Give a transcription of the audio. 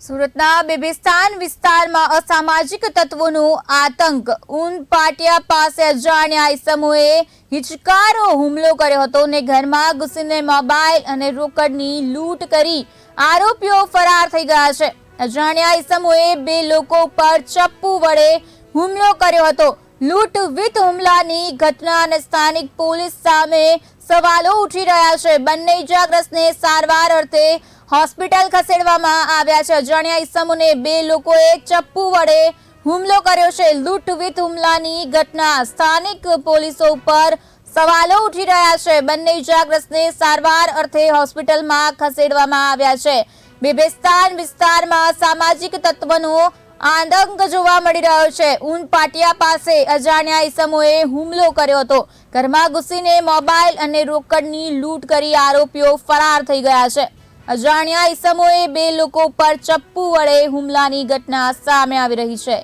સુરતના બેબેસ્તાન વિસ્તારમાં અસામાજિક તત્વોનો આતંક ઊન પાટિયા પાસે અજાણ્યા ઈસમોએ હિચકારો હુમલો કર્યો હતો ને ઘરમાં ઘૂસીને મોબાઈલ અને રોકડની લૂંટ કરી આરોપીઓ ફરાર થઈ ગયા છે। અજાણ્યા ઈસમોએ બે લોકો ઉપર ચપ્પુ વડે હુમલો કર્યો હતો। લૂંટ વિથ હુમલાની ઘટના અને સ્થાનિક પોલીસ સામે સવાલો ઉઠી રહ્યા છે। બંને ઇજાગ્રસ્તને સારવાર અર્થે હોસ્પિટલ ખસેડવામાં આવ્યા છે। અજાણ્યા ઈસમોને બે લોકોએ ચપ્પુ વડે હુમલો કર્યો છે। લૂંટ વિથ હુમલાની ઘટના સ્થાનિક પોલીસો ઉપર સવાલો ઉઠી રહ્યા છે। બંને ઇજાગ્રસ્તને સારવાર અર્થે હોસ્પિટલમાં ખસેડવામાં આવ્યા છે। બેબેસ્તાન વિસ્તારમાં સામાજિક તત્વનો આતંક જોવા મળી રહ્યો છે। ઊન પાટિયા પાસે અજાણ્યા ઈસમોએ હુમલો કર્યો હતો। ઘરમાં ઘૂસીને મોબાઈલ અને રોકડની લૂંટ કરી આરોપીઓ ફરાર થઈ ગયા છે। અજાણ્યા ઈસમોએ બે લોકો પર ચપ્પુ વડે હુમલાની ઘટના સામે આવી રહી છે।